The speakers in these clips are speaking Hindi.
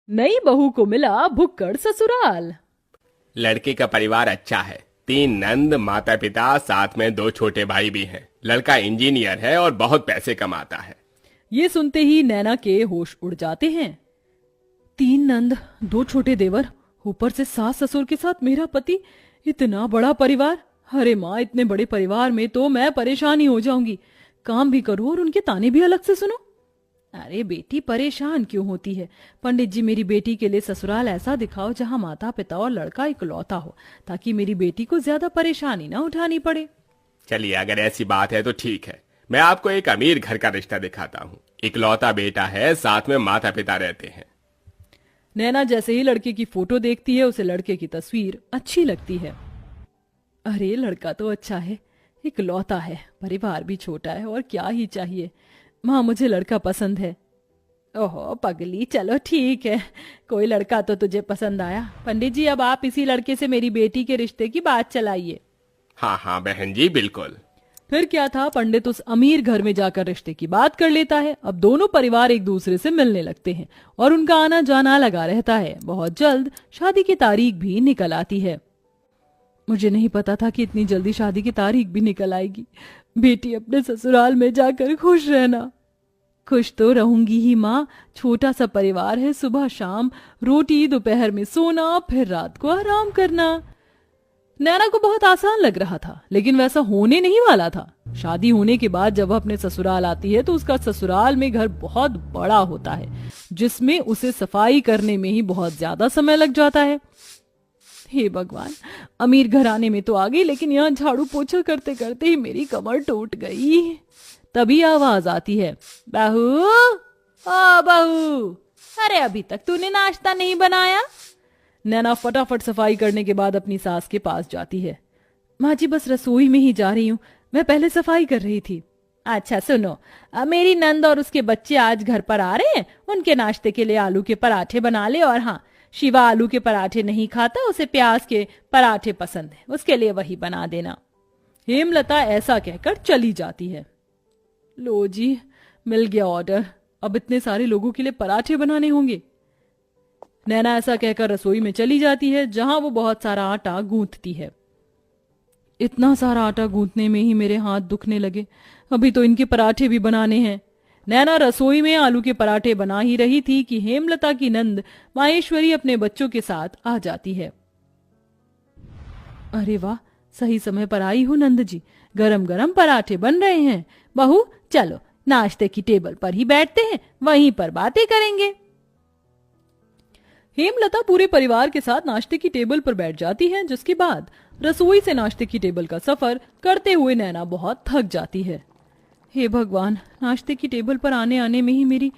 नई बहू को मिला भुक्कड़ ससुराल। लड़के का परिवार अच्छा है। 3 नंद, माता पिता, साथ में 2 छोटे भाई भी हैं। लड़का इंजीनियर है और बहुत पैसे कमाता है। ये सुनते ही नैना के होश उड़ जाते हैं। 3 नंद, 2 छोटे देवर, ऊपर से सास ससुर के साथ मेरा पति, इतना बड़ा परिवार। अरे माँ, इतने बड़े परिवार में तो मैं परेशान ही हो जाऊंगी। काम भी करूं और उनके ताने भी अलग से सुनो। अरे बेटी, परेशान क्यों होती है? पंडित जी, मेरी बेटी के लिए ससुराल ऐसा दिखाओ जहां माता पिता और लड़का इकलौता हो, ताकि मेरी बेटी को ज्यादा परेशानी ना उठानी पड़े। चलिए, अगर ऐसी बात है तो ठीक है। मैं आपको एक अमीर घर का रिश्ता दिखाता हूँ। इकलौता बेटा है, साथ में माता पिता रहते हैं। नैना जैसे ही लड़के की फोटो देखती है, उसे लड़के की तस्वीर अच्छी लगती है। अरे लड़का तो अच्छा है, इकलौता है, परिवार भी छोटा है, और क्या ही चाहिए। माँ, मुझे लड़का पसंद है। ओहो पगली, चलो ठीक है, कोई लड़का तो तुझे पसंद आया। पंडित जी, अब आप इसी लड़के से मेरी बेटी के रिश्ते की बात चलाइए। हाँ हाँ बहन जी, बिल्कुल। फिर क्या था, पंडित उस अमीर घर में जाकर रिश्ते की बात कर लेता है। अब दोनों परिवार एक दूसरे से मिलने लगते हैं और उनका आना जाना लगा रहता है। बहुत जल्द शादी की तारीख भी निकल आती है। मुझे नहीं पता था कि इतनी जल्दी शादी की तारीख भी निकल आएगी। बेटी, अपने ससुराल में जाकर खुश रहना। खुश तो रहूंगी ही माँ, छोटा सा परिवार है। सुबह शाम रोटी, दोपहर में सोना, फिर रात को आराम करना। नैना को बहुत आसान लग रहा था, लेकिन वैसा होने नहीं वाला था। शादी होने के बाद जब वह अपने ससुराल आती है तो उसका ससुराल में घर बहुत बड़ा होता है, जिसमें उसे सफाई करने में ही बहुत ज्यादा समय लग जाता है। हे भगवान, अमीर घराने में तो आ गई, लेकिन यहाँ झाड़ू पोछा करते करते ही मेरी कमर टूट गई। तभी आवाज आती है, बहू, ओ बहू, अरे अभी तक तूने नाश्ता नहीं बनाया? नैना फटाफट सफाई करने के बाद अपनी सास के पास जाती है। माँ जी, बस रसोई में ही जा रही हूँ, मैं पहले सफाई कर रही थी। अच्छा सुनो, मेरी नंद और उसके बच्चे आज घर पर आ रहे हैं, उनके नाश्ते के लिए आलू के पराठे बना ले। और हाँ, शिवा आलू के पराठे नहीं खाता, उसे प्याज के पराठे पसंद है, उसके लिए वही बना देना। हेमलता ऐसा कहकर चली जाती है। लो जी, मिल गया ऑर्डर, अब इतने सारे लोगों के लिए पराठे बनाने होंगे। नैना ऐसा कहकर रसोई में चली जाती है, जहां वो बहुत सारा आटा गूंथती है। इतना सारा आटा गूंथने में ही मेरे हाथ दुखने लगे, अभी तो इनके पराठे भी बनाने हैं। नैना रसोई में आलू के पराठे बना ही रही थी कि हेमलता की नंद माहेश्वरी अपने बच्चों के साथ आ जाती है। अरे वाह, सही समय पर आई हूँ नंद जी, गरम गरम पराठे बन रहे हैं। बहू, चलो नाश्ते की टेबल पर ही बैठते हैं, वहीं पर बातें करेंगे। हेमलता पूरे परिवार के साथ नाश्ते की टेबल पर बैठ जाती है, जिसके बाद रसोई से नाश्ते की टेबल का सफर करते हुए नैना बहुत थक जाती है। हे भगवान, नाश्ते की टेबल पर आने आने में ही मेरी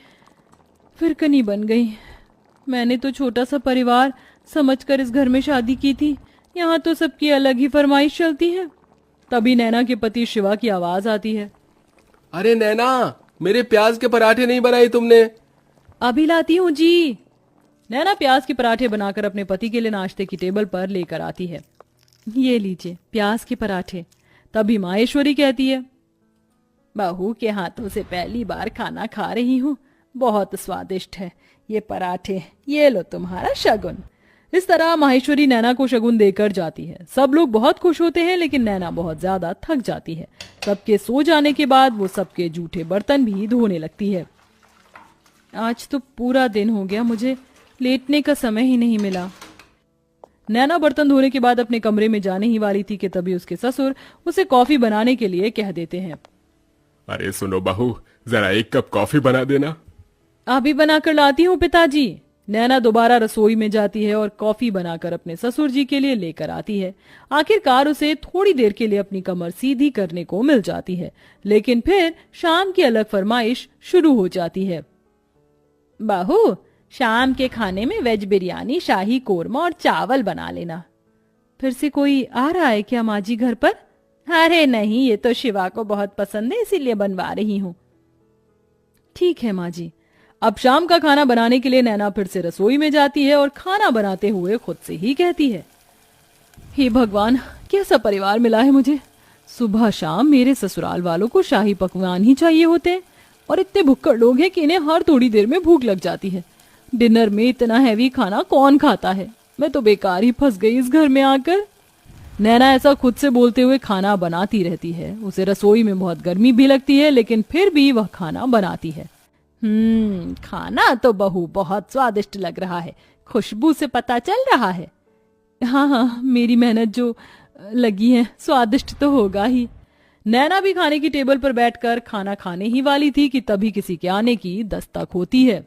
फिरकनी बन गई। मैंने तो छोटा सा परिवार समझकर इस घर में शादी की थी, यहाँ तो सबकी अलग ही फरमाइश चलती है। तभी नैना के पति शिवा की आवाज आती है। अरे नैना, मेरे प्याज के पराठे नहीं बनाए तुमने? अभी लाती हूँ जी। नैना प्याज के पराठे बनाकर अपने पति के लिए नाश्ते की टेबल पर लेकर आती है। ये लीजिए प्याज के पराठे। तभी माहेश्वरी कहती है, बहू के हाथों से पहली बार खाना खा रही हूँ, बहुत स्वादिष्ट है ये पराठे, ये लो तुम्हारा शगुन। इस तरह माहेश्वरी नैना को शगुन देकर जाती है। सब लोग बहुत खुश होते हैं, लेकिन नैना बहुत ज्यादा थक जाती है। सबके सो जाने के बाद वो सबके जूठे बर्तन भी धोने लगती है। आज तो पूरा दिन हो गया, मुझे लेटने का समय ही नहीं मिला। नैना बर्तन धोने के बाद अपने कमरे में जाने ही वाली थी कि तभी उसके ससुर उसे कॉफी बनाने के लिए कह देते हैं। अरे सुनो बहू, जरा 1 कप कॉफी बना देना। अभी बनाकर लाती हूँ पिताजी। नैना दोबारा रसोई में जाती है और कॉफी बनाकर अपने ससुर जी के लिए लेकर आती है। आखिरकार उसे थोड़ी देर के लिए अपनी कमर सीधी करने को मिल जाती है, लेकिन फिर शाम की अलग फरमाइश शुरू हो जाती है। बहू, शाम के खाने में वेज बिरयानी, शाही कोरमा और चावल बना लेना। फिर से कोई आ रहा है क्या माँ जी घर पर? अरे नहीं, ये तो शिवा को बहुत पसंद है, इसीलिए बनवा रही हूँ। ठीक है माँ जी। अब शाम का खाना बनाने के लिए नैना फिर से रसोई में जाती है और खाना बनाते हुए खुद से ही कहती है, हे भगवान, कैसा परिवार मिला है मुझे। सुबह शाम मेरे ससुराल वालों को शाही पकवान ही चाहिए होते हैं, और इतने भुक्कड़ लोग हैं कि इन्हें हर थोड़ी देर में भूख लग जाती है। डिनर में इतना हैवी खाना कौन खाता है? मैं तो बेकार ही फंस गई इस घर में आकर। नैना ऐसा खुद से बोलते हुए खाना बनाती रहती है। उसे रसोई में बहुत गर्मी भी लगती है, लेकिन फिर भी वह खाना बनाती है। खाना तो बहू बहुत स्वादिष्ट लग रहा है, खुशबू से पता चल रहा है। हाँ हाँ, मेरी मेहनत जो लगी है, स्वादिष्ट तो होगा ही। नैना भी खाने की टेबल पर बैठकर खाना खाने ही वाली थी कि तभी किसी के आने की दस्तक होती है।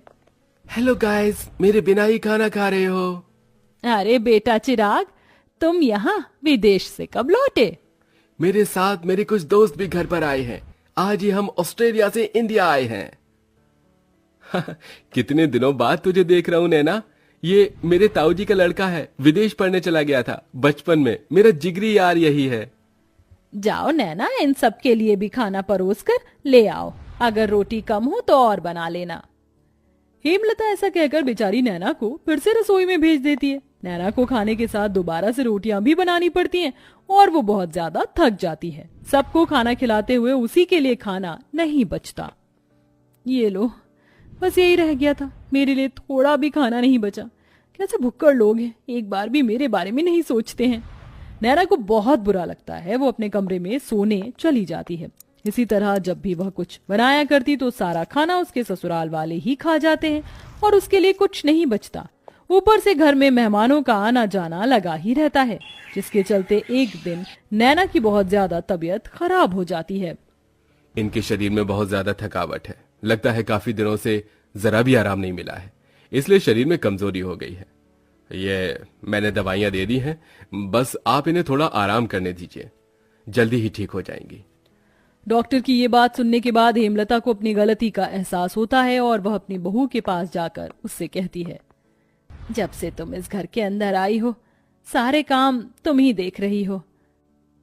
हेलो गाइस, मेरे बिना ही खाना खा रहे हो? अरे बेटा चिराग, तुम यहाँ विदेश से कब लौटे? मेरे साथ मेरे कुछ दोस्त भी घर पर आए हैं। आज ही हम ऑस्ट्रेलिया से इंडिया आए हैं। कितने दिनों बाद तुझे देख रहा हूँ नैना। ये मेरे ताऊ जी का लड़का है, विदेश पढ़ने चला गया था बचपन में। मेरा जिगरी यार यही है। जाओ नैना, इन सब के लिए भी खाना परोस कर ले आओ। अगर रोटी कम हो तो और बना लेना। हेमलता ऐसा कहकर बेचारी नैना को फिर से रसोई में भेज देती है। नैना को खाने के साथ दोबारा से रोटियां भी बनानी पड़ती हैं और वो बहुत ज्यादा थक जाती है। सबको खाना खिलाते हुए उसी के लिए खाना नहीं बचता। ये लो, बस यही रह गया था, मेरे लिए थोड़ा भी खाना नहीं बचा। कैसे भुक्कड़ लोग हैं, एक बार भी मेरे बारे में नहीं सोचते हैं। नैना को बहुत बुरा लगता है। वो अपने कमरे में सोने चली जाती है। इसी तरह जब भी वह कुछ बनाया करती तो सारा खाना उसके ससुराल वाले ही खा जाते हैं और उसके लिए कुछ नहीं बचता। ऊपर से घर में मेहमानों का आना जाना लगा ही रहता है, जिसके चलते एक दिन नैना की बहुत ज्यादा तबीयत खराब हो जाती है। इनके शरीर में बहुत ज्यादा थकावट है। लगता है काफी दिनों से जरा भी आराम नहीं मिला है, इसलिए शरीर में कमजोरी हो गई है। ये मैंने दवाइयां दे दी हैं, बस आप इन्हें थोड़ा आराम करने दीजिए, जल्दी ही ठीक हो जाएंगी। डॉक्टर की ये बात सुनने के बाद हेमलता को अपनी गलती का एहसास होता है और वह अपनी बहू के पास जाकर उससे कहती है, जब से तुम इस घर के अंदर आई हो सारे काम तुम ही देख रही हो।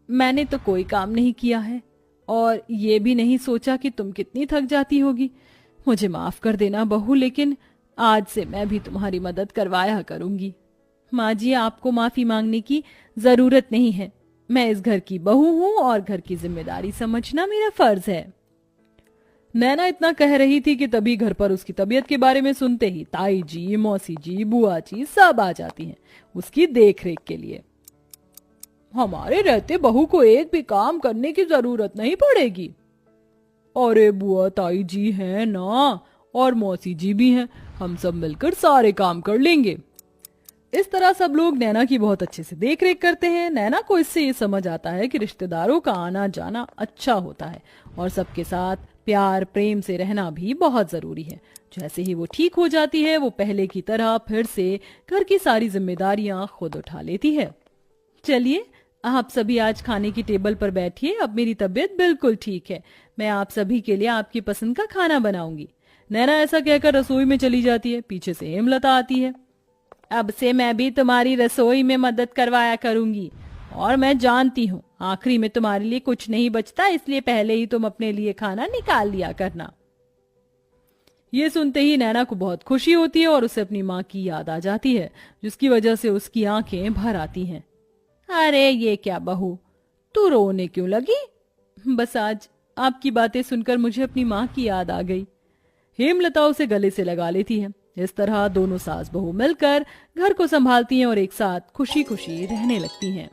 मैंने तो कोई काम नहीं किया है और ये भी नहीं सोचा कि तुम कितनी थक जाती होगी। मुझे माफ कर देना बहू, लेकिन आज से मैं भी तुम्हारी मदद करवाया करूंगी। माँ जी, आपको माफी मांगने की जरूरत नहीं है। मैं इस घर की बहू हूँ और घर की जिम्मेदारी समझना मेरा फर्ज है। नैना इतना कह रही थी कि तभी घर पर उसकी तबीयत के बारे में सुनते ही ताई जी, मौसी जी, बुआ जी सब आ जाती हैं उसकी देखरेख के लिए। हमारे रहते बहू को एक भी काम करने की जरूरत नहीं पड़ेगी। अरे बुआ ताई जी हैं ना, और मौसी जी भी हैं, हम सब मिलकर सारे काम कर लेंगे। इस तरह सब लोग नैना की बहुत अच्छे से देखरेख करते हैं। नैना को इससे ये समझ आता है कि रिश्तेदारों का आना जाना अच्छा होता है और सबके साथ प्यार प्रेम से रहना भी बहुत जरूरी है। जैसे ही वो ठीक हो जाती है, वो पहले की तरह फिर से घर की सारी जिम्मेदारियां खुद उठा लेती है। चलिए, आप सभी आज खाने की टेबल पर बैठिए। अब मेरी तबीयत बिल्कुल ठीक है। मैं आप सभी के लिए आपकी पसंद का खाना बनाऊंगी। नैना ऐसा कहकर रसोई में चली जाती है। पीछे से हेमलता आती है। अब से मैं भी तुम्हारी रसोई में मदद करवाया करूंगी और मैं जानती हूँ आखिरी में तुम्हारे लिए कुछ नहीं बचता, इसलिए पहले ही तुम अपने लिए खाना निकाल लिया करना। ये सुनते ही नैना को बहुत खुशी होती है और उसे अपनी माँ की याद आ जाती है, जिसकी वजह से उसकी आंखें भर आती हैं। अरे ये क्या बहू, तू रोने क्यों लगी? बस आज आपकी बातें सुनकर मुझे अपनी माँ की याद आ गई। हेमलता उसे गले से लगा लेती है। इस तरह दोनों सास बहू मिलकर घर को संभालती हैं और एक साथ खुशी खुशी रहने लगती हैं।